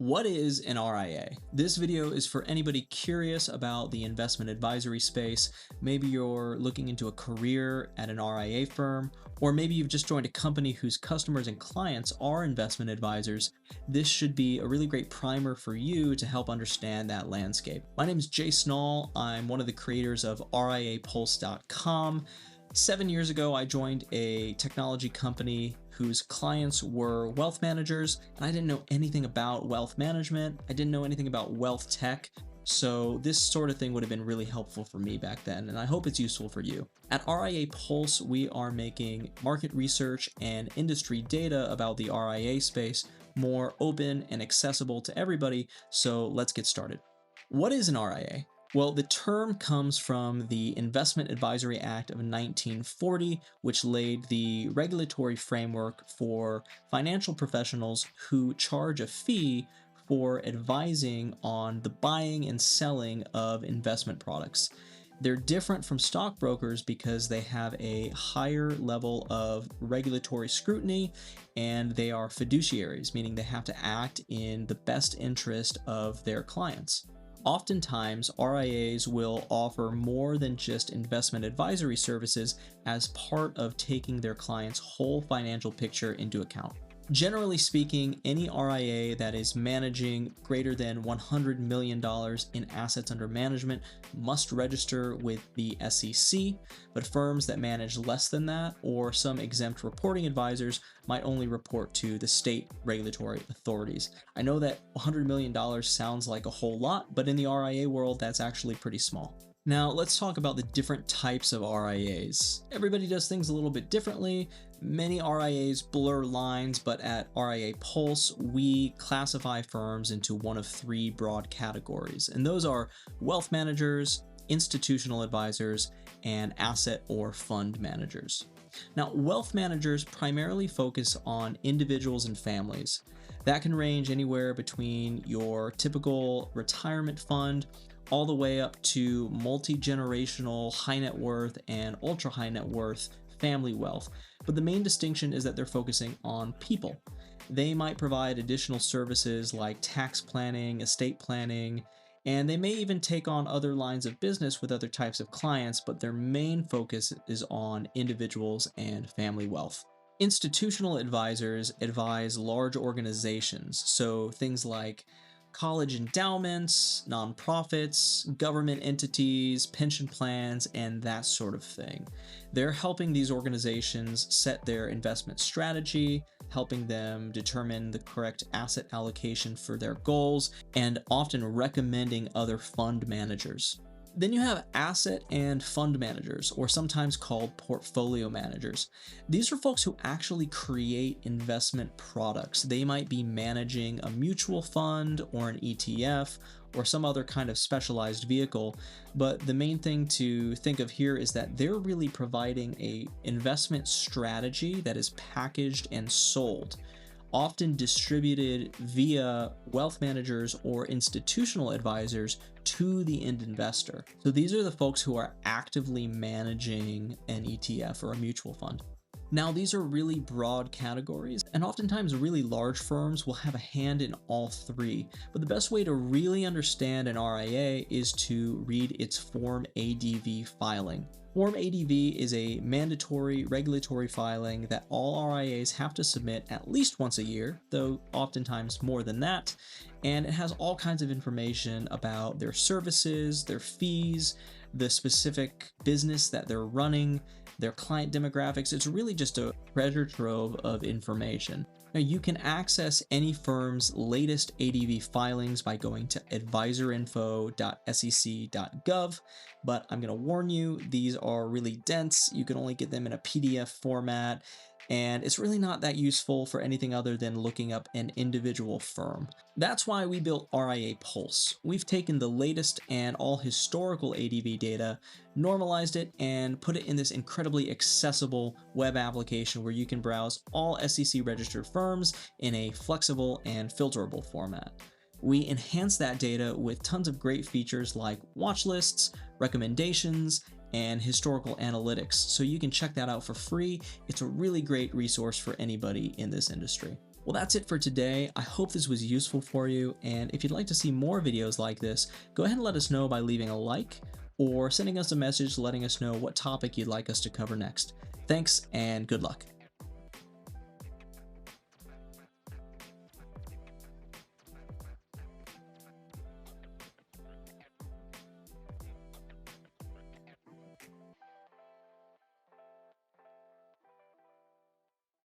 What is an RIA? This video is for anybody curious about the investment advisory space. Maybe you're looking into a career at an RIA firm, or maybe you've just joined a company whose customers and clients are investment advisors. This should be a really great primer for you to help understand that landscape. My name is Jay Snall. I'm one of the creators of RIApulse.com. 7 years ago, I joined a technology company whose clients were wealth managers, and I didn't know anything about wealth management. I didn't know anything about wealth tech. So this sort of thing would have been really helpful for me back then, and I hope it's useful for you. At RIA Pulse, we are making market research and industry data about the RIA space more open and accessible to everybody, so let's get started. What is an RIA? Well, the term comes from the Investment Advisory Act of 1940, which laid the regulatory framework for financial professionals who charge a fee for advising on the buying and selling of investment products. They're different from stockbrokers because they have a higher level of regulatory scrutiny, and they are fiduciaries, meaning they have to act in the best interest of their clients. Oftentimes, RIAs will offer more than just investment advisory services as part of taking their client's whole financial picture into account. Generally speaking, any RIA that is managing greater than $100 million in assets under management must register with the SEC, but firms that manage less than that or some exempt reporting advisors might only report to the state regulatory authorities. I know that $100 million sounds like a whole lot, but in the RIA world, that's actually pretty small. Now, let's talk about the different types of RIAs. Everybody does things a little bit differently. Many RIAs blur lines, but at RIA Pulse, we classify firms into one of three broad categories, and those are wealth managers, institutional advisors, and asset or fund managers. Now, wealth managers primarily focus on individuals and families. That can range anywhere between your typical retirement fund all the way up to multi-generational high net worth and ultra high net worth family wealth. But the main distinction is that they're focusing on people. They might provide additional services like tax planning, estate planning, and they may even take on other lines of business with other types of clients, but their main focus is on individuals and family wealth. Institutional advisors advise large organizations, so things like college endowments, nonprofits, government entities, pension plans, and that sort of thing. They're helping these organizations set their investment strategy, helping them determine the correct asset allocation for their goals, and often recommending other fund managers. Then you have asset and fund managers, or sometimes called portfolio managers. These are folks who actually create investment products. They might be managing a mutual fund or an ETF or some other kind of specialized vehicle, but the main thing to think of here is that they're really providing an investment strategy that is packaged and sold, often distributed via wealth managers or institutional advisors to the end investor. So these are the folks who are actively managing an ETF or a mutual fund. Now, these are really broad categories, and oftentimes really large firms will have a hand in all three. But the best way to really understand an RIA is to read its Form ADV filing. Form ADV is a mandatory regulatory filing that all RIAs have to submit at least once a year, though oftentimes more than that, and it has all kinds of information about their services, their fees, the specific business that they're running, their client demographics. It's really just a treasure trove of information. Now, you can access any firm's latest ADV filings by going to advisorinfo.sec.gov, but I'm going to warn you, these are really dense. You can only get them in a PDF format, and it's really not that useful for anything other than looking up an individual firm. That's why we built RIA Pulse. We've taken the latest and all historical ADV data, normalized it, and put it in this incredibly accessible web application where you can browse all SEC registered firms in a flexible and filterable format. We enhance that data with tons of great features like watch lists, recommendations, and historical analytics, so you can check that out for free. It's a really great resource for anybody in this industry. Well, that's it for today. I hope this was useful for you, and if you'd like to see more videos like this, go ahead and let us know by leaving a like or sending us a message letting us know what topic you'd like us to cover next. Thanks, and good luck.